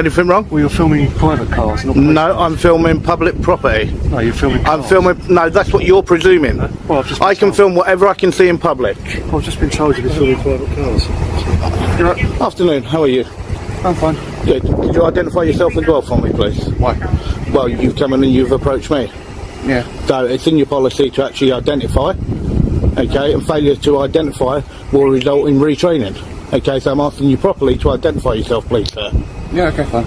Anything wrong? Well, you're filming private cars, not police No, cars. I'm filming public property. No, you're filming cars. I'm filming. No, that's what you're presuming. Well, I've just been I can told. film whatever I can see in public. I've just been told you're filming private cars. Afternoon. How are you? I'm fine. Good. Could you identify yourself as well for me, please? Why? Well, you've come in and you've approached me. Yeah. So it's in your policy to actually identify. Okay, and failure to identify will result in retraining. Okay, so I'm asking you properly to identify yourself, please, sir. Yeah, okay, fine.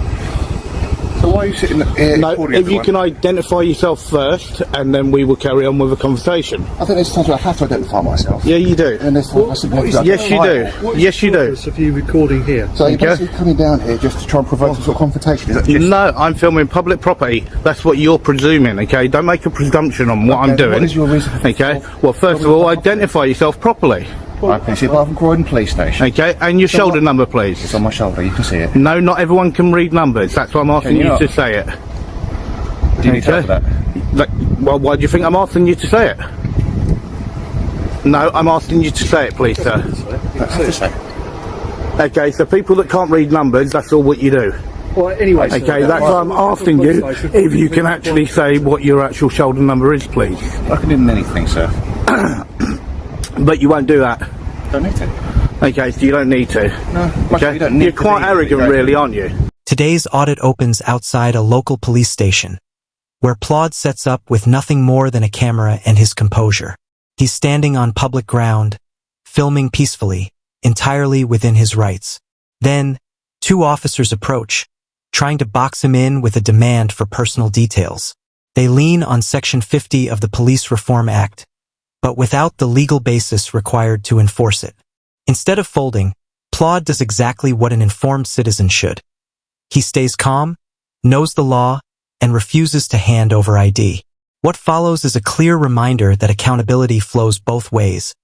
So why are you sitting here? No, if you can identify yourself first, and then we will carry on with a conversation. I think there's times where I have to identify myself. Yeah, you do. And there's times I simply have to Yes, you do. What Yes, you do. Of you recording here? So you're Okay. basically coming down here just to try and provoke some sort of confrontation. Is that just... No, I'm filming public property. That's what you're presuming, okay? Don't make a presumption on what I'm Okay, doing. what is your reason for Okay? Well, first of all, identify yourself properly. I can see it from Croydon Police Station. Okay? And your shoulder number, please. It's on my shoulder, you can see it. No, not everyone can read numbers. That's why I'm asking Can you you not? to say it. Do you need help Okay? with that? Well, why do you think I'm asking you to say it? No, I'm asking you to say it, please, sir. I have to say. Okay, so people that can't read numbers, that's all what you do. Well, anyway, Okay, that's why I'm asking you if you can actually say what your actual shoulder number is, please. I can do anything, sir. But you won't do that. Don't need to. Okay, so you don't need to. No, Okay? you don't need You're to quite be- arrogant, you don't- really, aren't you? Today's audit opens outside a local police station, where Claude sets up with nothing more than a camera and his composure. He's standing on public ground, filming peacefully, entirely within his rights. Then, two officers approach, trying to box him in with a demand for personal details. They lean on Section 50 of the Police Reform Act, but without the legal basis required to enforce it. Instead of folding, Claude does exactly what an informed citizen should. He stays calm, knows the law, and refuses to hand over ID. What follows is a clear reminder that accountability flows both ways,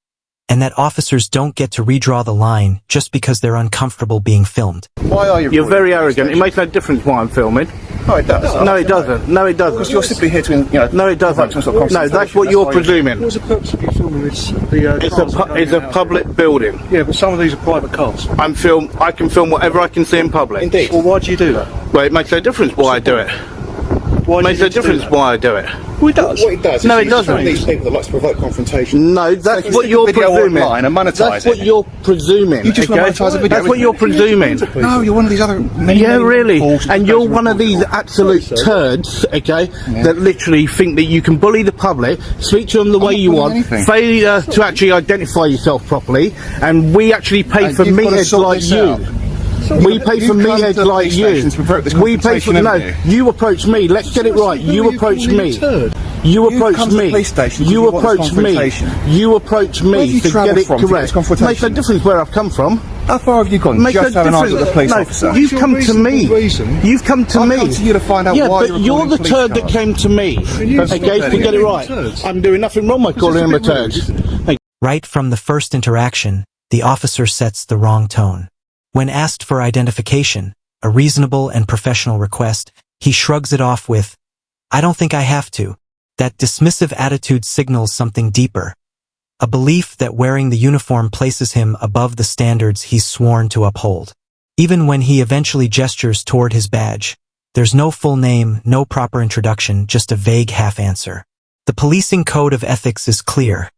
and that officers don't get to redraw the line just because they're uncomfortable being filmed. Why are you... You're very arrogant. It makes no difference why I'm filming. No, it does. No, it doesn't. No, it Because doesn't. you're simply here to, No, it doesn't. provoke some sort of No, that's confrontation. what you're why you're- presuming. what's the purpose of you filming this? It's a public building. Yeah, but some of these are private cars. I can film whatever I can see in public. Indeed. Well, why do you do that? Well, it makes no difference why I do it. Why It do makes you no need to do difference that? why I do it. Well, it does. What it does No, is it it's doesn't. these people that like to provoke confrontation. No, that's So what stick you're a video presuming. online and monetise That's it. what you're presuming. You just okay? monetise a video, That's what isn't you're it? presuming. No, you're one of these other... many, Yeah, many really. fools who And goes you're and one of reports these it. absolute turds, okay, that literally think that you can bully the public, speak to them the way not you bullying want, anything. failure to actually identify yourself properly, and we actually pay And for you've gotta meatheads sort like this you. out. We pay for You've come to meatheads the like police you. station to provoke this We pay for confrontation, no. haven't You approach me. Let's get it right. You approach me. You You've approach come to the me. police station because You you want this approach me. confrontation. You approach Where have me you to get travelled it from to get correct. this confrontation? Makes no difference where I've come from. How far have you gone? Makes Just no have an answer with the police no, officer. you've come to me. reason. You've come to I've me. come to you to find out yeah, why but you're you're the recording turd police that came to me. you Okay, stop to get it turning right. turds? I'm doing nothing wrong by calling him a a bit rude, turd. Right from the first interaction, the officer sets the wrong tone. When asked for identification, a reasonable and professional request, he shrugs it off with, "I don't think I have to." That dismissive attitude signals something deeper, a belief that wearing the uniform places him above the standards he's sworn to uphold. Even when he eventually gestures toward his badge, there's no full name, no proper introduction, just a vague half-answer. The policing code of ethics is clear.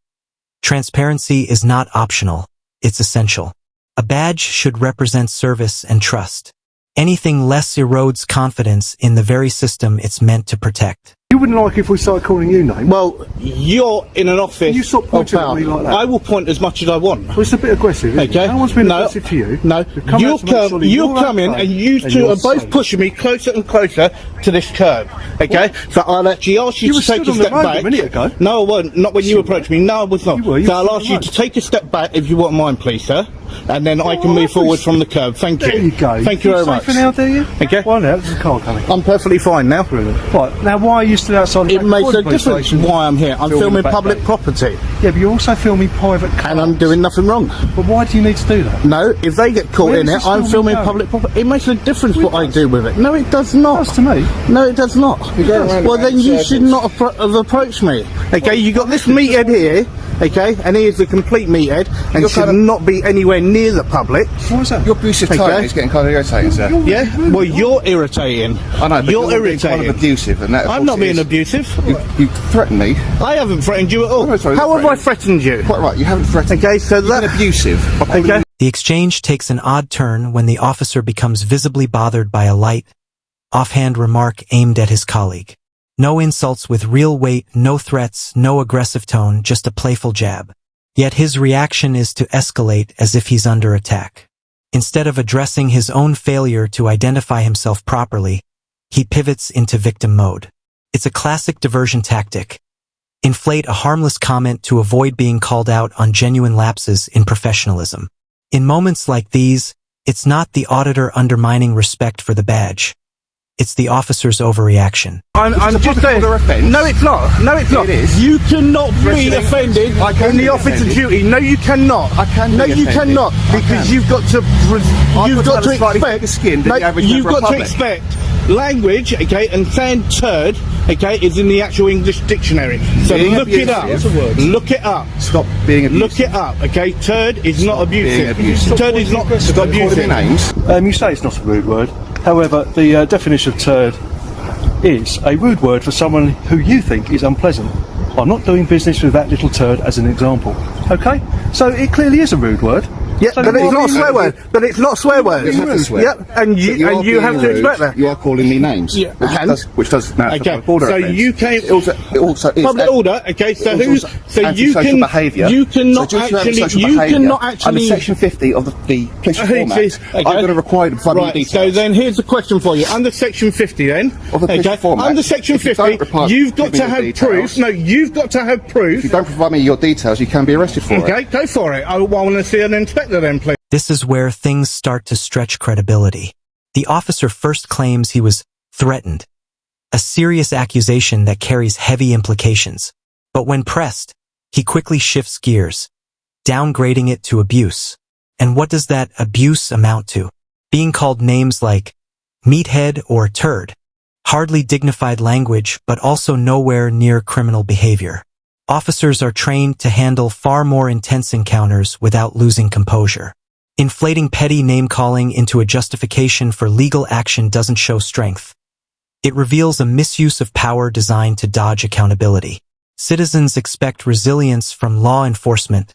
Transparency is not optional, it's essential. A badge should represent service and trust. Anything less erodes confidence in the very system it's meant to protect. You wouldn't like if we started calling you names? Well, you're in an office. Can you stop pointing of at power. me like that? I will point as much as I want. Well, it's a bit aggressive, isn't Okay. it? No one's been No, aggressive to you. No, You've come you out to make sure come. that You you're come in, okay and you and two you're are both safe. pushing me closer and closer to this curb. Okay, so I'll actually ask you, You to were take stood a on the step road a back. minute ago. No, I wasn't. Not when you approached me. No, I was not. You were. You So were I'll stood ask on you the to road. take a step back if you won't mind, please, sir, and then I can move forward from the curb. Thank you. There you go. Thank you very much. Safe now, do you? Okay. Why now? There's a car coming. I'm perfectly fine now. Right, now why are you still outside the It back makes of no the police difference station? why I'm here. I'm filming back public gate. property, Yeah, but you're also filming private cars. and I'm doing nothing wrong. But why do you need to do that? No, if they get caught Where in does it, this I'm filming filming go? public property. It makes no difference Well, what I it do with it. No, it does not. That's to me. No, it does not. You're going round Well, and then round you in should circles. not have approached me. Okay, you got this meathead here, okay, and he is a complete meathead and You're should kind of- not be anywhere near the public. Why is that? Your abusive Okay. tone is getting kind of irritating, sir. Yeah, well, you're irritating. I know, but you're being irritating. kind of abusive, and that. of I'm course, not it being is. abusive. You threaten me. I haven't threatened you at all. Oh, sorry, How have I threatened you? Quite right. You haven't threatened. Okay, so You've been that. abusive. by calling Okay. me- The exchange takes an odd turn when the officer becomes visibly bothered by a light, offhand remark aimed at his colleague. No insults with real weight, no threats, no aggressive tone, just a playful jab. Yet his reaction is to escalate as if he's under attack. Instead of addressing his own failure to identify himself properly, he pivots into victim mode. It's a classic diversion tactic. Inflate a harmless comment to avoid being called out on genuine lapses in professionalism. In moments like these, it's not the auditor undermining respect for the badge. It's the officer's overreaction. I'm just saying. order offence. No, it's not. No, it's not. It is. You cannot be Threatening- offended I can in the be office of offended. duty. No, you cannot. I can No, be you offended. cannot, I because can. you've got to. You've got got to to have slightly expect. thicker skin than the average you've member of got to public. expect language, okay, and saying turd, okay, is in the actual English dictionary. So Being look it up. abusive. Look it up. Stop being abusive. Look it up, okay? Turd is not abusive. being abusive. Turd is not Stop calling me abusive. names. You say it's not a rude word. However, the definition of turd is a rude word for someone who you think is unpleasant. I'm not doing business with that little turd as an example. Okay? So it clearly is a rude word. Yeah, So but why it's not a are you- swear word. But it's not a swear word. It's not a swear. Yep, and But you are have being to rude. expect that. You are calling me names. Yeah, and? which does now Okay, public order so offence. you came- It also is Public order, okay, so it's who, also so you antisocial can, behaviour. you cannot So due to actually, antisocial you behaviour, cannot under actually, section 50 of the Police Reform Okay, Act, I'm going to require to provide me right, details. so then here's the question for you. Under section 50 then, Of the Police Reform Act, under section if you 50, don't reply- you've got give me to the have details. proof, no, you've got to have proof, If you don't provide me your details, you can be arrested for it. okay, go for it. I want to see an inspector then, please. This is where things start to stretch credibility. The officer first claims he was threatened, a serious accusation that carries heavy implications. But when pressed, he quickly shifts gears, downgrading it to abuse. And what does that abuse amount to? Being called names like meathead or turd. Hardly dignified language, but also nowhere near criminal behavior. Officers are trained to handle far more intense encounters without losing composure. Inflating petty name-calling into a justification for legal action doesn't show strength. It reveals a misuse of power designed to dodge accountability. Citizens expect resilience from law enforcement,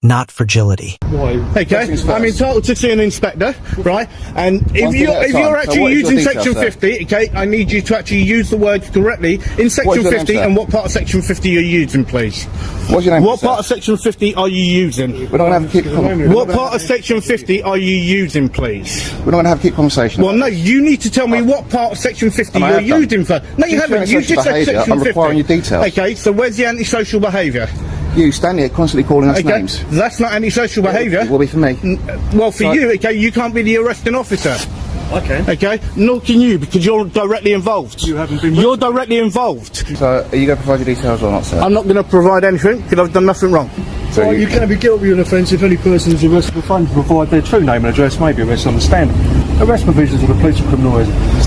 not fragility. Why? Okay, things I'm first. entitled to see an inspector, right? And One if thing you're at a if time. you're So actually what is your using details, section sir? 50, okay, I need you to actually use the words correctly in What section is your name, 50 sir? and what part of section 50 you're using, please. What's your name? What sir? part of section 50 are you using? We're not going to have a keep. What part of section 50 are you using, please? We're not going to have a keep conversation. Well, no, you need to tell me what part of section 50 And I you're have done. using for. No, you Due to haven't. You antisocial just said behaviour, section I'm 50. requiring your details. Okay, so where's the antisocial behaviour? You stand here constantly calling us Okay, names. that's not antisocial behaviour. It will be for me. Well, for Right. you, okay, you can't be the arresting officer. Okay. Okay, nor can you because you're directly involved. You haven't been. You're directly involved. So, are you going to provide your details or not, sir? I'm not going to provide anything because I've done nothing wrong. So Well, you can be guilty of an offence if any person is arrested for failing to provide their true name and address may be arrested on the stand. Arrest provisions of the Police and Criminal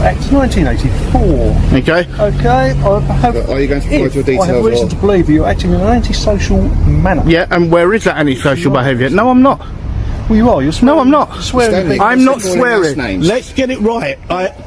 Act 1984. Okay. Okay, I have, Are you going to provide if your details I have reason or- to believe you're acting in an antisocial manner. Yeah, and where is that antisocial behaviour? No, I'm not. Well, you are. You're swearing. No, I'm not. Swearing. Standing- I'm not Constantly calling us swearing. names. Let's get it right.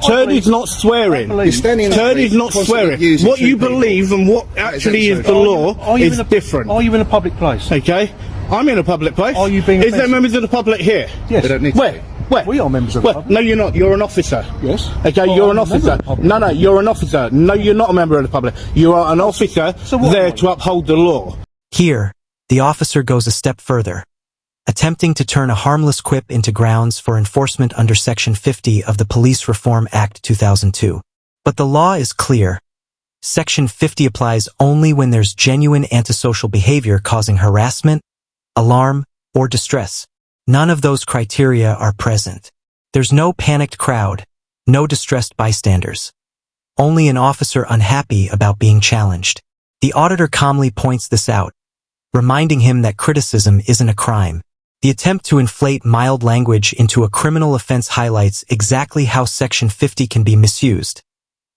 Turd is not swearing. You're standing in the Turd street is not constantly swearing. abusing What two you people. believe and what actually is the law Are you is in a, different. Are you in a public place? Okay? I'm in a public place. Are you being Is there offensive? members of the public here? Yes. They don't need to Where? be. Where? We are members of the Where? public. No, you're not. You're an officer. Yes. Okay, Well, you're an I'm a member officer. of the public. No, you're an officer. No, you're not a member of the public. You are an officer So what there am I? to uphold the law. Here, the officer goes a step further, attempting to turn a harmless quip into grounds for enforcement under Section 50 of the Police Reform Act 2002. But the law is clear. Section 50 applies only when there's genuine antisocial behavior causing harassment, alarm, or distress. None of those criteria are present. There's no panicked crowd, no distressed bystanders. Only an officer unhappy about being challenged. The auditor calmly points this out, reminding him that criticism isn't a crime. The attempt to inflate mild language into a criminal offense highlights exactly how Section 50 can be misused,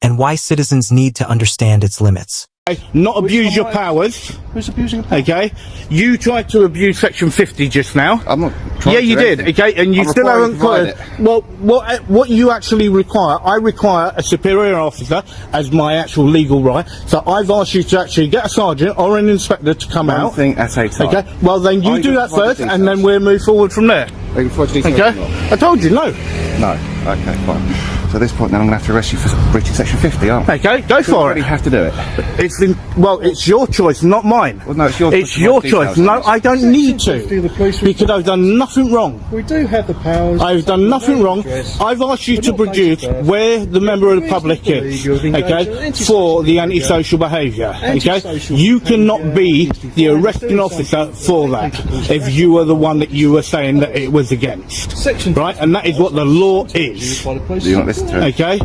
and why citizens need to understand its limits. Not abuse Which your I- powers. Who's abusing the power? Okay, you tried to abuse Section 50 just now. I'm not trying Yeah, to you do did. anything. Okay, and you I'm still required to haven't provide got it. Well, what you actually require, I require a superior officer as my actual legal right. So I've asked you to actually get a sergeant or an inspector to come One out. thing at a time. Okay, well then you I do can that provide first, the and then details. we'll move forward from there. Are you provide details or Okay, not? I told you no. No. Okay, fine. So at this point, then I'm going to have to arrest you for breaching Section 50, aren't I? Okay, go Do I for really it. have to do it? It's your choice, not mine. Well, no, it's your It's choice to your provide choice. details No, on this. I don't need Section 50 of the to police because I've done nothing wrong. We do have the powers. I've done nothing wrong. I've asked you to produce where the member of the public is, okay, for the antisocial behaviour, okay? You cannot be the arresting officer for that if you are the one that you were saying that it was against, right? And that is what the law is, Do you not listen to it? okay?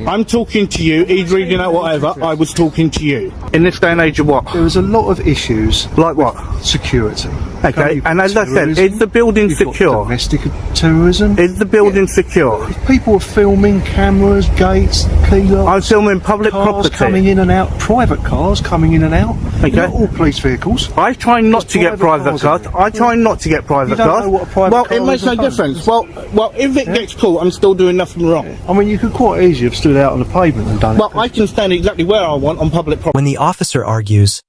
I'm talking to you, he's reading out whatever, I was talking to you. In this day and age of what? There was a lot of issues. Like what? Security. Okay, and as I said, Terrorism. is the building You've got secure? domestic terrorism. Is the building secure? People are filming, cameras, gates, key locks. I'm filming public cars property. coming in and out, private cars coming in and out. Okay. Not all police vehicles. I try not There's to get private private cars cars. in I try not to get private You don't cars. know what a private well, car it makes is no at home. difference. Well, if it gets caught, I'm still doing nothing wrong. I mean, you could quite easily have stood out on the pavement and done it. Well, I can stand exactly where I want on public property. When the officer argues,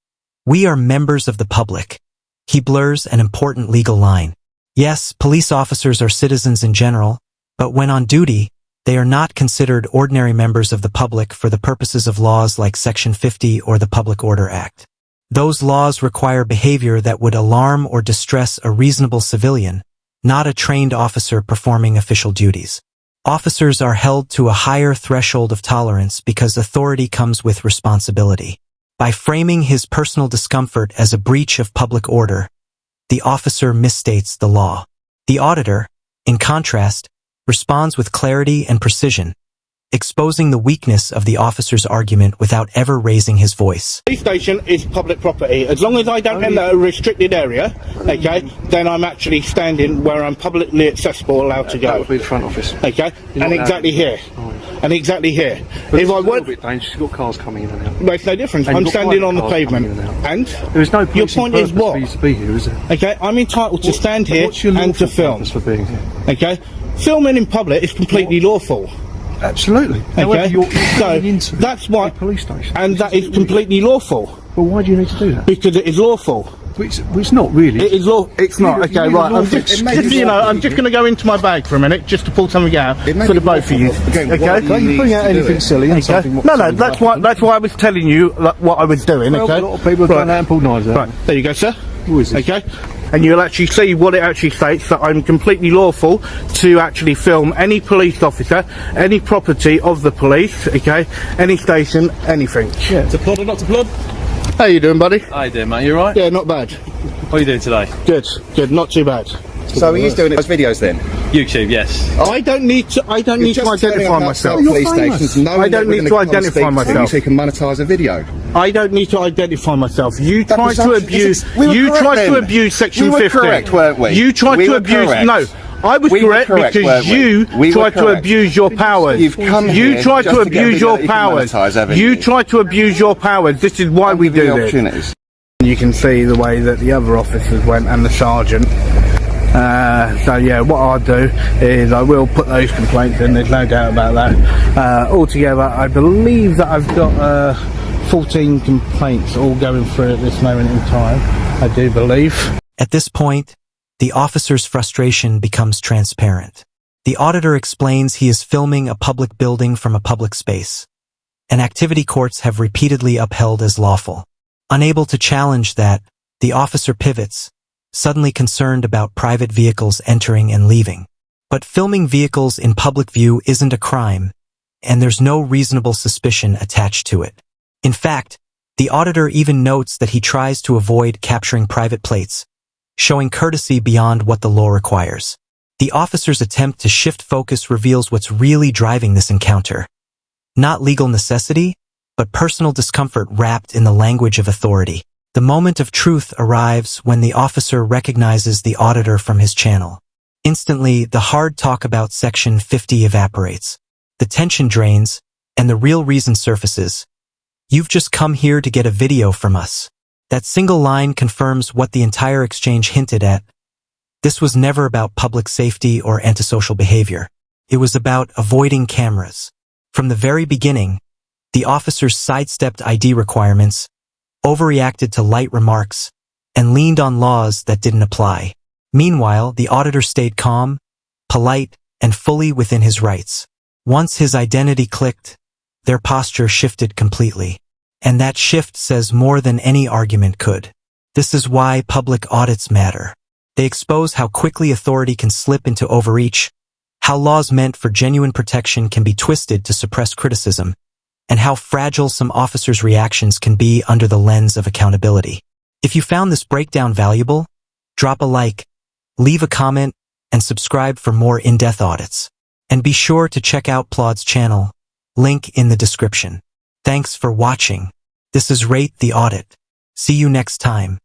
"We are members of the public," he blurs an important legal line. Yes, police officers are citizens in general, but when on duty, they are not considered ordinary members of the public for the purposes of laws like Section 50 or the Public Order Act. Those laws require behavior that would alarm or distress a reasonable civilian, not a trained officer performing official duties. Officers are held to a higher threshold of tolerance because authority comes with responsibility. By framing his personal discomfort as a breach of public order, the officer misstates the law. The auditor, in contrast, responds with clarity and precision, exposing the weakness of the officer's argument without ever raising his voice. Police station is public property. As long as I don't enter a restricted area, okay, then I'm actually standing where I'm publicly accessible, allowed to That go. would be the front office. Okay, You're and not exactly allowed- here, and exactly here. But If it's I a little would, bit dangerous. You've got cars coming in and out. makes no difference. And I'm you've got standing on the private cars pavement, coming in and There is no your policing point is purpose what? for you to be here, is there? Okay, I'm entitled to stand here What's your and to lawful film. purpose for being here? Okay, filming in public is completely lawful. Absolutely. However, Okay, you're so going into that's why, a police station. and that is completely lawful Well, why do you need to do that? because it is lawful. It's not really. It is law. It's not. You Okay, need a right. I'm lawful just, excuse. I'm just going to go into my bag for a minute, just to pull something out It may for be the both of you. lawful, but again, why Okay. do Don't you bring out need to do anything it? silly and Okay. something. No, that's why I was telling you what I was doing. Well, Okay. a lot of people have gone out and pulled knives out. Right. There you go, sir. Who is this? Okay. And you'll actually see what it actually states, that I'm completely lawful to actually film any police officer, any property of the police, okay, any station, anything. Yeah. To plod or not to plod? How you doing, buddy? How you doing, mate? You alright? Yeah, not bad. What are you doing today? Good, not too bad. So he's doing those videos then? YouTube, yes. I don't need to identify myself. Police stations, knowing I don't that we're need to gonna come and identify speak to you myself. so you can monetize a video. I don't need to identify myself. You That tried to presumption abuse. is- we were You correct tried to then. abuse Section We were 50. correct, weren't we? You tried We to were abuse. correct. No, I was We were correct correct, because weren't we? you We were tried to correct. abuse your powers. You've come You here tried just to to get a abuse video your that you can powers. monetize, haven't You you? tried to abuse your powers. This is why we Give you do the this. opportunities. You can see the way that the other officers went and the sergeant. So yeah, what I'll do is I will put those complaints in, there's no doubt about that. Altogether, I believe that I've got 14 complaints all going through at this moment in time, I do believe. At this point, the officer's frustration becomes transparent. The auditor explains he is filming a public building from a public space, an activity courts have repeatedly upheld as lawful. Unable to challenge that, the officer pivots, suddenly concerned about private vehicles entering and leaving. But filming vehicles in public view isn't a crime, and there's no reasonable suspicion attached to it. In fact, the auditor even notes that he tries to avoid capturing private plates, showing courtesy beyond what the law requires. The officer's attempt to shift focus reveals what's really driving this encounter. Not legal necessity, but personal discomfort wrapped in the language of authority. The moment of truth arrives when the officer recognizes the auditor from his channel. Instantly, the hard talk about Section 50 evaporates. The tension drains, and the real reason surfaces. You've just come here to get a video from us. That single line confirms what the entire exchange hinted at. This was never about public safety or antisocial behavior. It was about avoiding cameras. From the very beginning, the officers sidestepped ID requirements, overreacted to light remarks, and leaned on laws that didn't apply. Meanwhile, the auditor stayed calm, polite, and fully within his rights. Once his identity clicked, their posture shifted completely. And that shift says more than any argument could. This is why public audits matter. They expose how quickly authority can slip into overreach, how laws meant for genuine protection can be twisted to suppress criticism, and how fragile some officers' reactions can be under the lens of accountability. If you found this breakdown valuable, drop a like, leave a comment, and subscribe for more in-depth audits. And be sure to check out Plaud's channel, link in the description. Thanks for watching. This is Rate the Audit. See you next time.